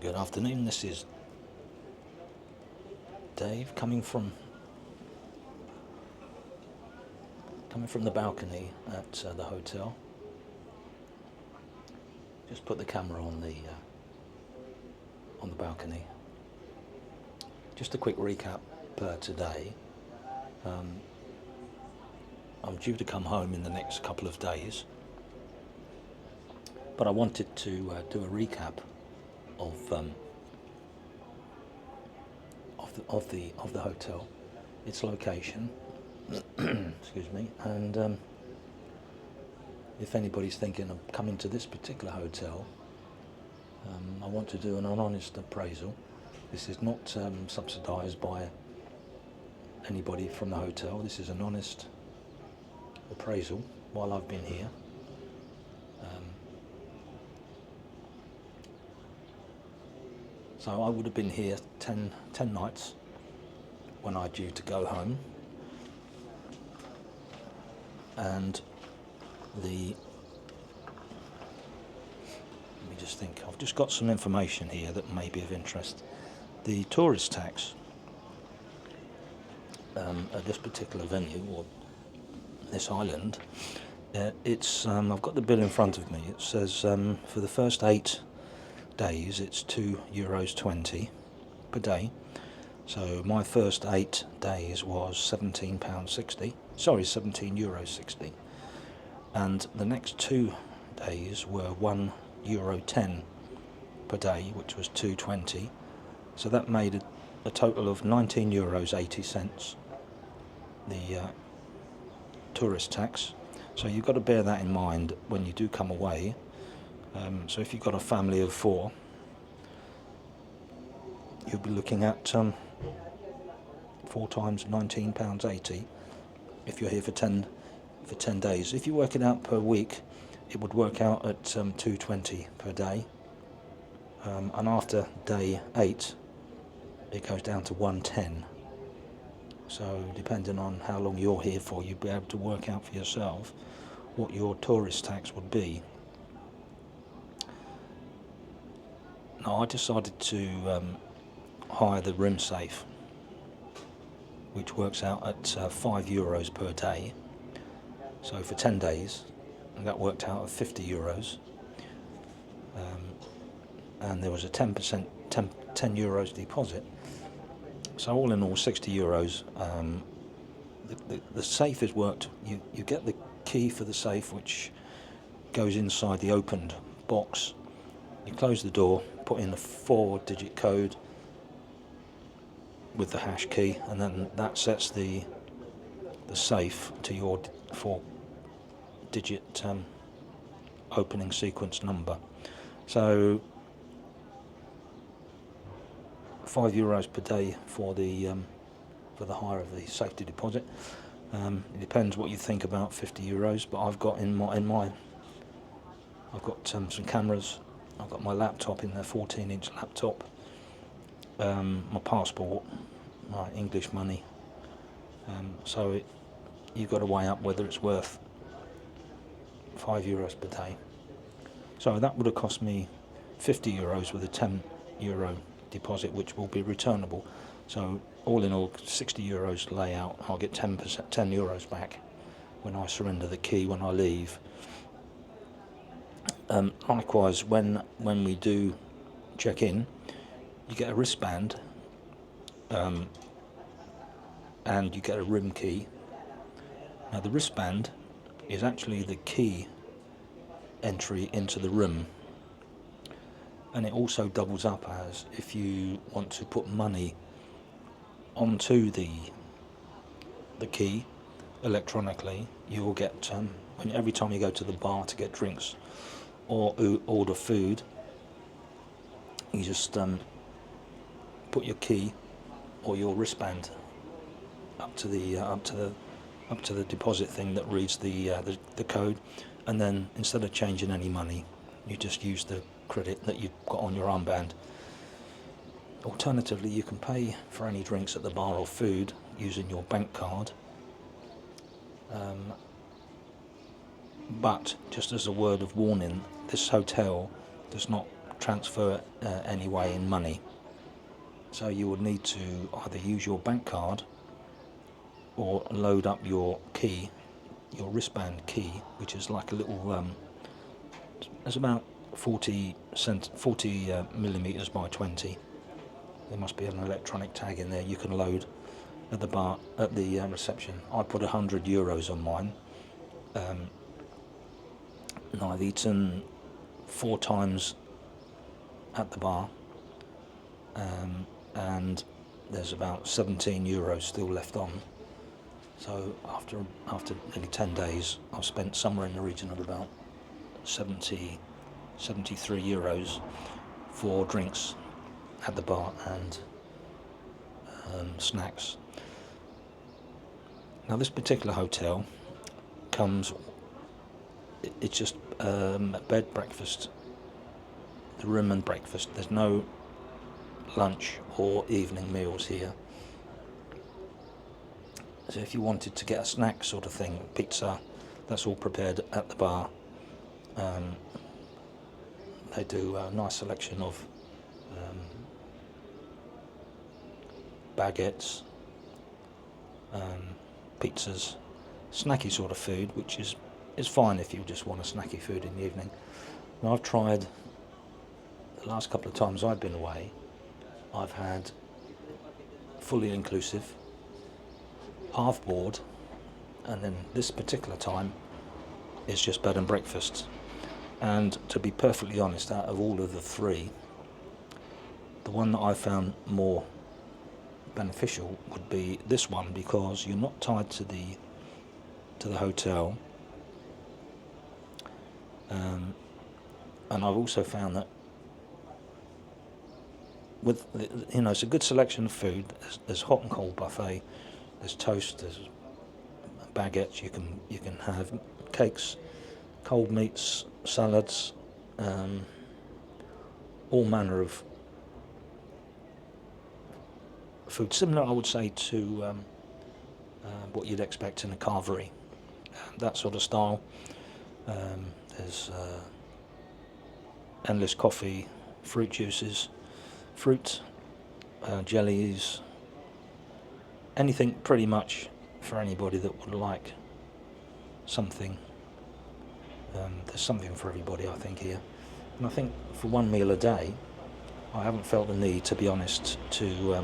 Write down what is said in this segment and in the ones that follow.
Good afternoon, this is Dave coming from the balcony at the hotel. Just put the camera on the balcony. Just a quick recap per today. I'm due to come home in the next couple of days, but I wanted to do a recap of the hotel, its location, excuse me, and if anybody's thinking of coming to this particular hotel, I want to do an honest appraisal. This is not subsidised by anybody from the hotel. This is an honest appraisal while I've been here. So I would have been here 10 nights when I'm due to go home, and let me just think, I've just got some information here that may be of interest. The tourist tax at this particular venue, or this island, it's I've got the bill in front of me. It says for the first 8 days it's €2.20 per day. So my first 8 days was £17.60. Sorry, €17.60, and the next 2 days were €1.10 per day, which was £2.20. So that made a total of €19.80, the tourist tax. So you've got to bear that in mind when you do come away. So if you've got a family of 4, you'll be looking at 4 times £19.80 if you're here for 10 days. If you work it out per week, it would work out at £2.20 per day, and after day 8 it goes down to £1.10. So depending on how long you're here for, you'll be able to work out for yourself what your tourist tax would be. Now, I decided to hire the room safe, which works out at €5 per day. So for 10 days, and that worked out at €50. And there was a €10 deposit. So all in all, €60. The safe is worked. You get the key for the safe, which goes inside the opened box. You close the door, put in a 4-digit code with the hash key, and then that sets the safe to your 4-digit opening sequence number. So €5 per day for the hire of the safety deposit. It depends what you think about €50, but I've got in my I've got some cameras. I've got my laptop in there, 14-inch laptop, my passport, my English money. So you've got to weigh up whether it's worth €5 per day. So that would have cost me €50 with a €10 deposit, which will be returnable. So all in all, €60 to lay out. I'll get €10 back when I surrender the key when I leave. Likewise, when we do check in, you get a wristband, and you get a room key. Now the wristband is actually the key entry into the room, and it also doubles up as if you want to put money onto the key electronically. You will get every time you go to the bar to get drinks or order food, you just put your key or your wristband up to the deposit thing that reads the code, and then instead of changing any money, you just use the credit that you've got on your armband. Alternatively, you can pay for any drinks at the bar or food using your bank card. But just as a word of warning, this hotel does not transfer anyway in money. So you would need to either use your bank card or load up your key, your wristband key, which is like a little, it's about 40 millimeters by 20. There must be an electronic tag in there you can load at the bar, at the reception. I put €100 on mine. And I've eaten 4 times at the bar, and there's about €17 still left on. So after nearly 10 days, I've spent somewhere in the region of about €73 for drinks at the bar and snacks. Now this particular hotel comes, it's just a bed, breakfast, the room and breakfast. There's no lunch or evening meals here. So if you wanted to get a snack sort of thing, pizza, that's all prepared at the bar. They do a nice selection of baguettes, pizzas, snacky sort of food, which is fine if you just want a snacky food in the evening. Now I've tried, the last couple of times I've been away, I've had fully inclusive, half board, and then this particular time it's just bed and breakfast. And to be perfectly honest, out of all of the 3, the one that I found more beneficial would be this one, because you're not tied to the hotel, and I've also found that with, you know, it's a good selection of food. There's hot and cold buffet, there's toast, there's baguettes, you can have cakes, cold meats, salads, all manner of food, similar I would say to what you'd expect in a carvery, that sort of style. There's endless coffee, fruit juices, fruit, jellies, anything pretty much for anybody that would like something. There's something for everybody, I think, here. And I think for one meal a day, I haven't felt the need, to be honest, to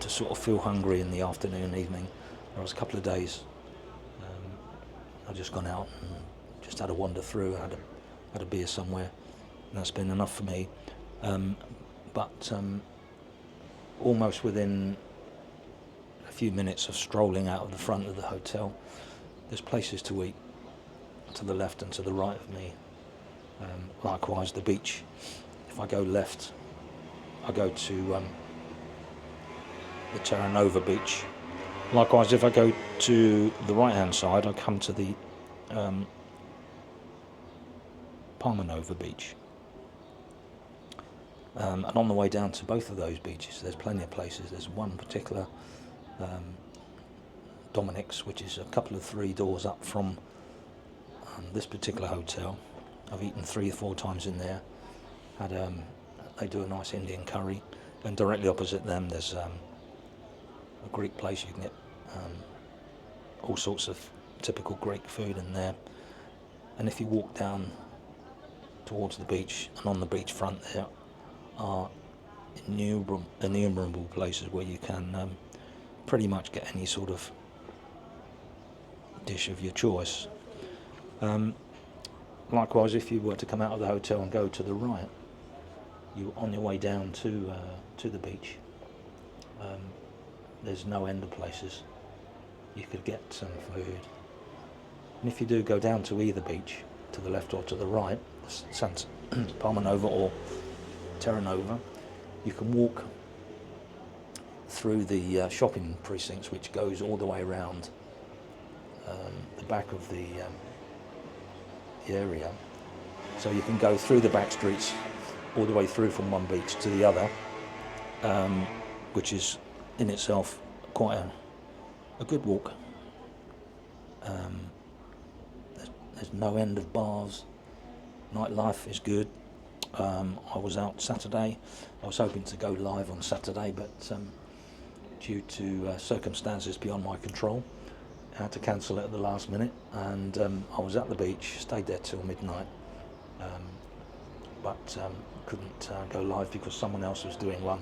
sort of feel hungry in the afternoon and evening. There was a couple of days I've just gone out and just had a wander through, had a beer somewhere, and that's been enough for me. But almost within a few minutes of strolling out of the front of the hotel, there's places to eat to the left and to the right of me. Likewise, the beach. If I go left, I go to the Terra Nova beach. Likewise, if I go to the right-hand side, I come to the Palma Nova beach. And on the way down to both of those beaches, there's plenty of places. There's one particular, Dominic's, which is a couple of 3 doors up from this particular hotel. I've eaten 3 or 4 times in there. They do a nice Indian curry, and directly opposite them there's a Greek place. You can get all sorts of typical Greek food in there. And if you walk down towards the beach, and on the beachfront there are innumerable places where you can pretty much get any sort of dish of your choice. Likewise, if you were to come out of the hotel and go to the right, you on your way down to the beach, there's no end of places you could get some food. And if you do go down to either beach, to the left or to the right, Palma Nova or Terra Nova, you can walk through the shopping precincts, which goes all the way around the back of the area. So you can go through the back streets all the way through from one beach to the other, which is in itself quite a good walk. There's no end of bars, Nightlife is good. I was out Saturday. I was hoping to go live on Saturday, but due to circumstances beyond my control, I had to cancel it at the last minute. And I was at the beach, stayed there till midnight, but couldn't go live because someone else was doing one,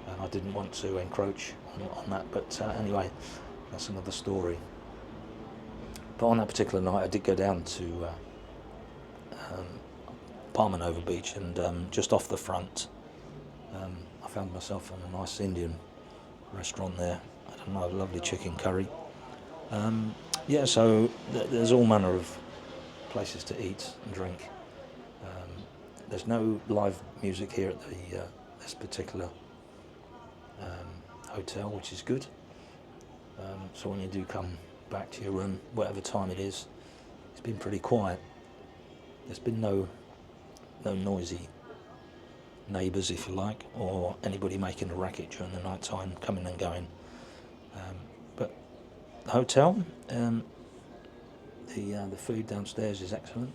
and I didn't want to encroach on that. But anyway, that's another story. But on that particular night, I did go down to Palma Nova beach, and just off the front, I found myself in a nice Indian restaurant there. I don't know, lovely chicken curry. Yeah, so there's all manner of places to eat and drink. There's no live music here at this particular hotel, which is good. So when you do come back to your room, whatever time it is, it's been pretty quiet. There's been no noisy neighbours, if you like, or anybody making a racket during the night time, coming and going. But the hotel, the food downstairs is excellent.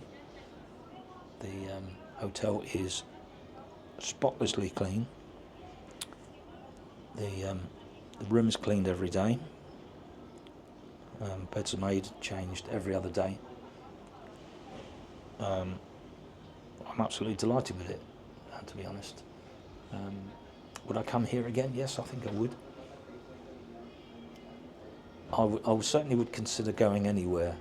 The hotel is spotlessly clean. The room is cleaned every day. Beds are made, changed every other day. I'm absolutely delighted with it, to be honest. Would I come here again? Yes, I think I would. I certainly would consider going anywhere,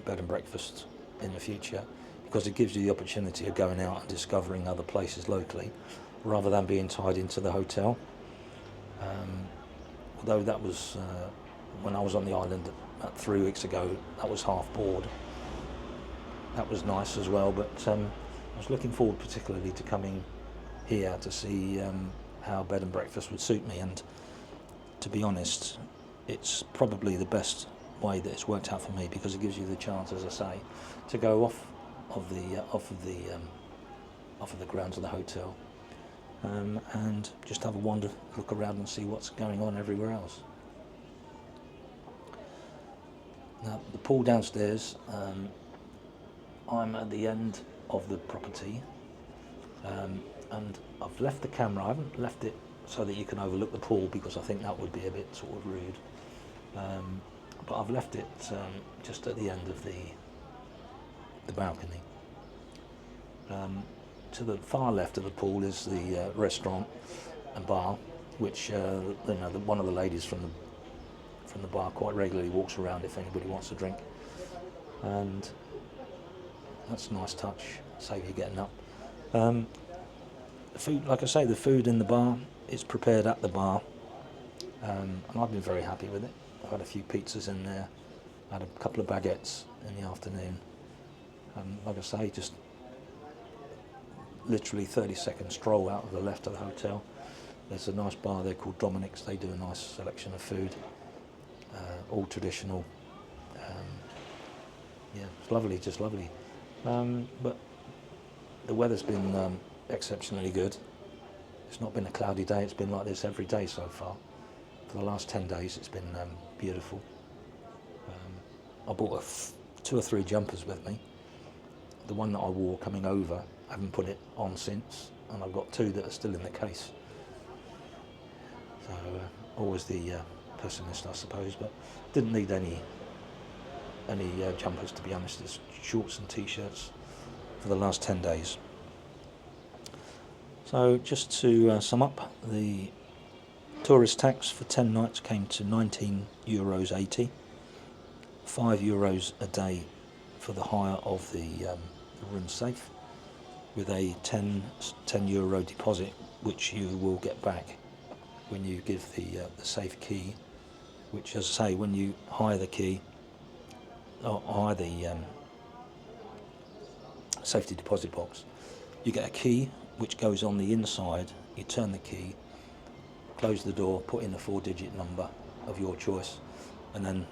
bed and breakfast in the future, because it gives you the opportunity of going out and discovering other places locally, rather than being tied into the hotel. Although that was, when I was on the island about 3 weeks ago, that was half board. That was nice as well, but I was looking forward particularly to coming here to see how bed and breakfast would suit me, and to be honest, it's probably the best way that it's worked out for me, because it gives you the chance, as I say, to go off of the grounds of the hotel and just have a wander, look around and see what's going on everywhere else. Now, the pool downstairs, I'm at the end of the property, and I've left the camera. I haven't left it so that you can overlook the pool, because I think that would be a bit sort of rude. But I've left it just at the end of the balcony. To the far left of the pool is the restaurant and bar, which one of the ladies from the bar quite regularly walks around if anybody wants a drink, and that's a nice touch, save you getting up. The food, like I say, the food in the bar is prepared at the bar, and I've been very happy with it. I've had a few pizzas in there, I had a couple of baguettes in the afternoon, and like I say, just literally 30-second stroll out of the left of the hotel. There's a nice bar there called Dominic's. They do a nice selection of food, all traditional. Yeah, it's lovely, just lovely. But the weather's been exceptionally good. It's not been a cloudy day. It's been like this every day so far. For the last 10 days, it's been beautiful. I bought 2 or 3 jumpers with me. The one that I wore coming over, I haven't put it on since, and I've got 2 that are still in the case. So always the pessimist, I suppose, but didn't need any jumpers, to be honest. It's shorts and t-shirts for the last 10 days. So just to sum up, the tourist tax for 10 nights came to €19.80, €5 a day for the hire of the room safe, with a €10 deposit, which you will get back when you give the safe key, which, as I say, when you hire the key, or hire the safety deposit box, you get a key which goes on the inside. You turn the key, close the door, put in a 4-digit number of your choice, and then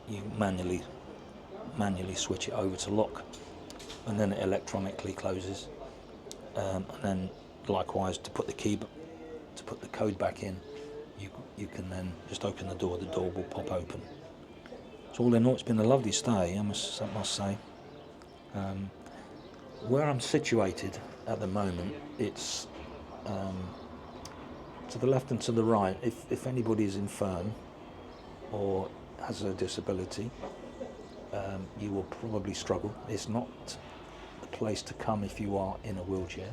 you manually switch it over to lock, and then it electronically closes. And then likewise, to put the code back in, you can then just open the door. The door will pop open. So all in all, it's been a lovely stay, I must say. Where I'm situated at the moment, it's to the left and to the right. If anybody is infirm or has a disability, you will probably struggle. It's not the place to come if you are in a wheelchair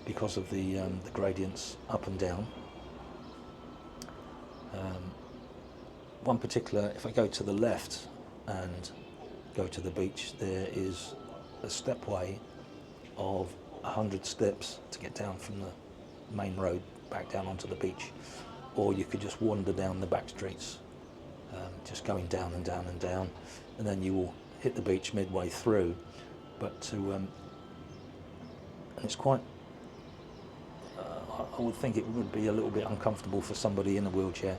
because of the gradients up and down. One particular, if I go to the left and go to the beach, there is a stepway of 100 steps to get down from the main road back down onto the beach, or you could just wander down the back streets, just going down and down and down, and then you will hit the beach midway through. But and it's quite, I would think it would be a little bit uncomfortable for somebody in a wheelchair,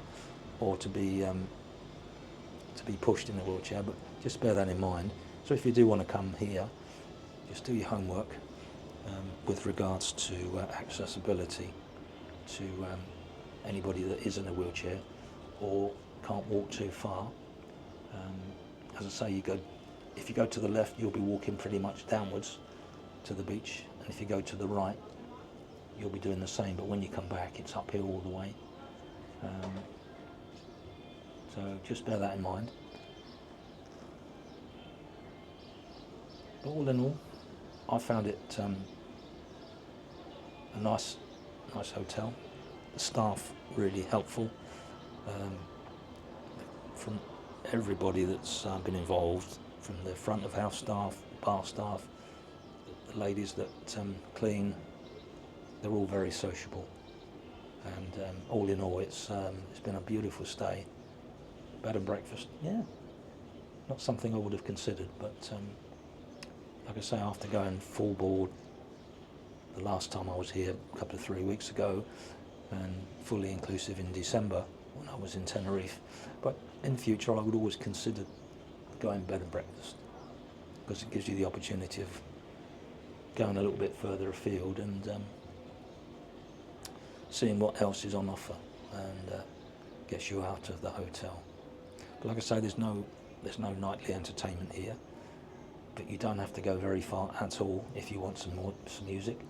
or to be pushed in a wheelchair, but just bear that in mind. So if you do want to come here, just do your homework with regards to accessibility to anybody that is in a wheelchair or can't walk too far. As I say, if you go to the left, you'll be walking pretty much downwards to the beach, and if you go to the right, you'll be doing the same, but when you come back, it's uphill all the way. So just bear that in mind. But all in all, I found it a nice hotel. The staff really helpful. From everybody that's been involved, from the front of house staff, bar staff, the ladies that clean, they're all very sociable. And all in all, it's been a beautiful stay. Bed and breakfast, yeah, not something I would have considered, but like I say, after going full board the last time I was here, a couple of 3 weeks ago, and fully inclusive in December when I was in Tenerife. But in future, I would always consider going bed and breakfast, because it gives you the opportunity of going a little bit further afield and seeing what else is on offer, and gets you out of the hotel. But like I say, there's no nightly entertainment here, but you don't have to go very far at all if you want some music,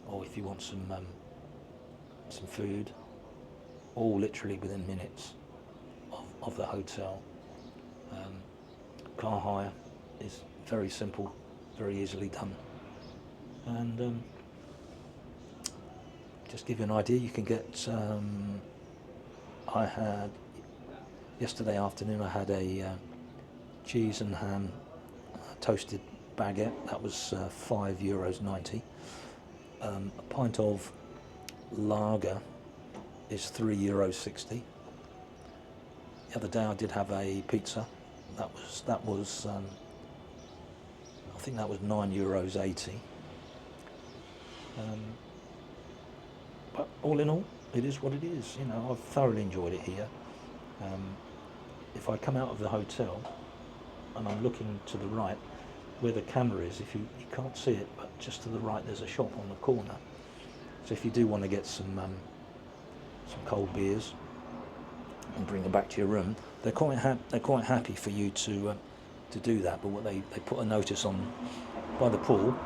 or if you want some food, all literally within minutes of the hotel. Car hire is very simple, very easily done, and just give you an idea, you can get, I had, yesterday afternoon I had a cheese and ham toasted baguette. That was €5.90. A pint of lager is €3.60. The other day I did have a pizza. That was I think that was €9.80. But all in all, it is what it is. You know, I've thoroughly enjoyed it here. If I come out of the hotel and I'm looking to the right, where the camera is, if you can't see it, but just to the right there's a shop on the corner. So if you do want to get some cold beers and bring them back to your room, they're quite happy for you to do that. But what they put a notice on by the pool,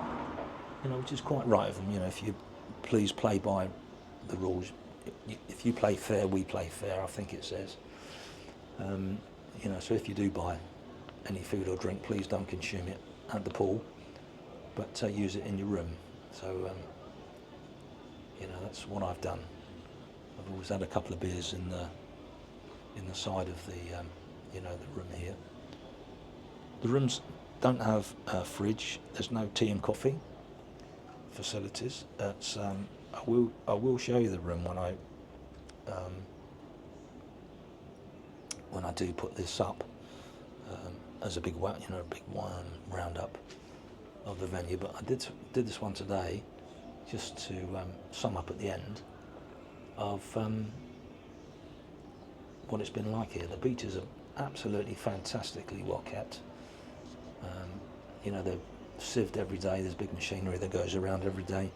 you know, which is quite right of them. You know, if you please play by the rules. If you play fair, we play fair, I think it says. You know, so if you do buy any food or drink, please don't consume it at the pool, but use it in your room. So, you know, that's what I've done. I've always had a couple of beers in the side of the, you know, the room here. The rooms don't have a fridge. There's no tea and coffee facilities. It's, I will show you the room when I do put this up as a big wine roundup of the venue. But I did this one today just to sum up at the end of what it's been like here. The beaches are absolutely fantastically well kept. You know, they're sieved every day. There's big machinery that goes around every day.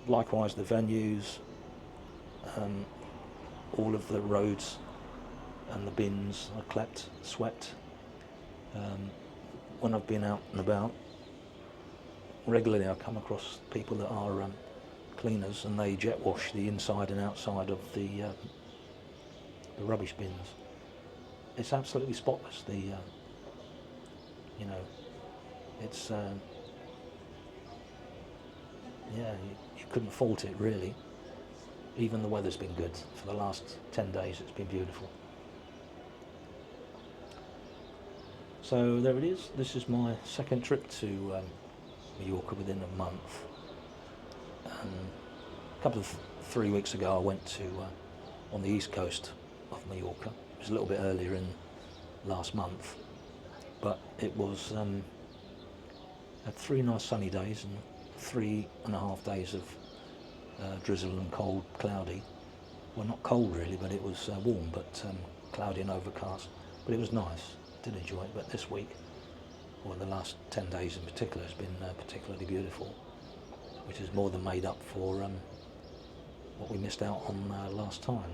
Likewise, the venues, all of the roads and the bins are swept. when I've been out and about, regularly I come across people that are cleaners, and they jet wash the inside and outside of the rubbish bins. It's absolutely spotless. It's yeah, you couldn't fault it really. Even the weather's been good for the last 10 days. It's been beautiful. So there it is. This is my second trip to Mallorca within a month. A couple of 3 weeks ago, I went to on the east coast of Mallorca. It was a little bit earlier in last month, but it was had 3 nice sunny days and 3.5 days of drizzle and cold, cloudy. Well, not cold really, but it was warm, but cloudy and overcast. But it was nice. Did enjoy it. But this week, or the last 10 days in particular, has been particularly beautiful, which is more than made up for what we missed out on last time.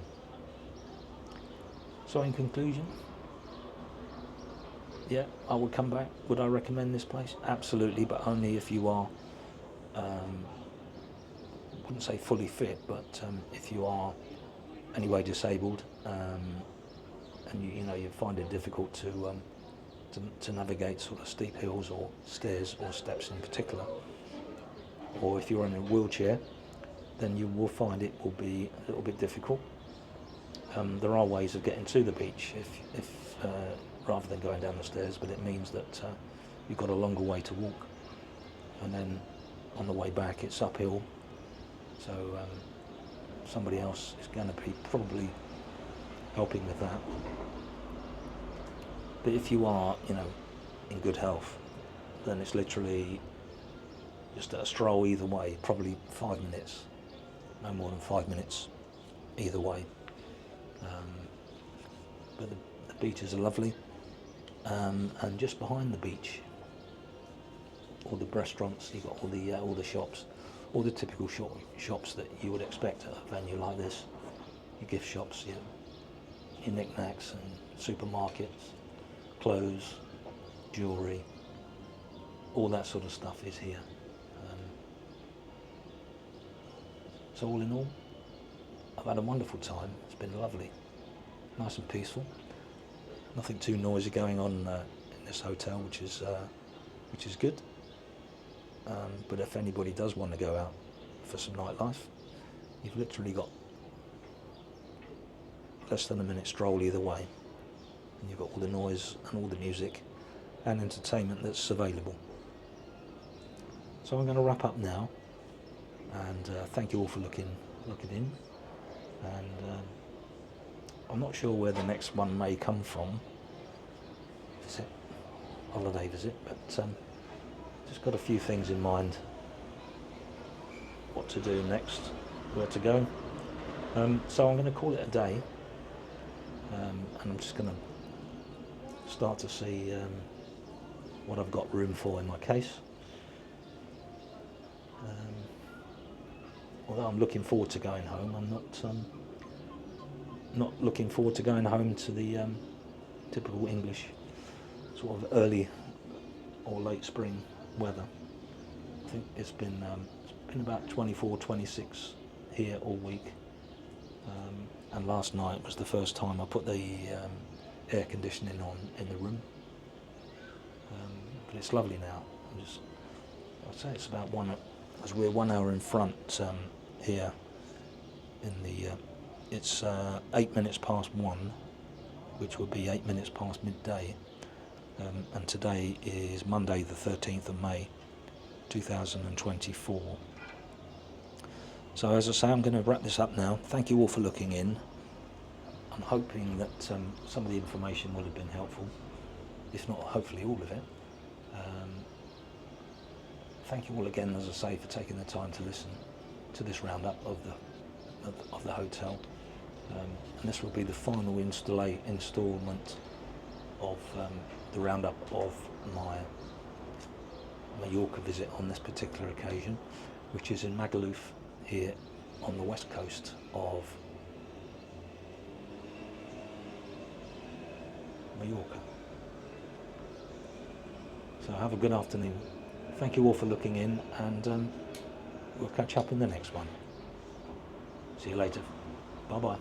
So in conclusion, yeah, I would come back. Would I recommend this place? Absolutely, but only if you are, wouldn't say fully fit, but if you are anyway disabled, and you find it difficult to navigate sort of steep hills or stairs or steps in particular, or if you're in a wheelchair, then you will find it will be a little bit difficult. There are ways of getting to the beach if rather than going down the stairs, but it means that you've got a longer way to walk, and then on the way back it's uphill, so somebody else is going to be probably helping with that. But if you are, in good health, then it's literally just a stroll either way, probably 5 minutes, no more than 5 minutes either way. But the beaches are lovely, and just behind the beach, all the restaurants, you've got all the shops, all the typical shops that you would expect at a venue like this. Your gift shops, your knickknacks and supermarkets, clothes, jewellery, all that sort of stuff is here. So all in all, I've had a wonderful time. It's been lovely, nice and peaceful. Nothing too noisy going on in this hotel, which is good. But if anybody does want to go out for some nightlife, you've literally got less than a minute stroll either way, and you've got all the noise and all the music and entertainment that's available. So I'm going to wrap up now, and thank you all for looking in, and I'm not sure where the next one may come from, holiday visit, but just got a few things in mind, what to do next, where to go. So I'm going to call it a day, and I'm just going to start to see what I've got room for in my case. Although I'm looking forward to going home, I'm not looking forward to going home to the typical English sort of early or late spring weather. I think it's been about 24, 26 here all week, and last night was the first time I put the air conditioning on in the room. But it's lovely now. I'd say it's about as we're 1 hour in front here in the it's 8 minutes past 1, which would be 8 minutes past midday, and today is Monday the 13th of May 2024. So as I say, I'm going to wrap this up now. Thank you all for looking in. I'm hoping that some of the information will have been helpful, if not hopefully all of it. Thank you all again, as I say, for taking the time to listen to this roundup of the hotel. And this will be the final instalment of the roundup of my Mallorca visit on this particular occasion, which is in Magaluf here on the west coast of Mallorca. So have a good afternoon. Thank you all for looking in, and we'll catch up in the next one. See you later. Bye bye.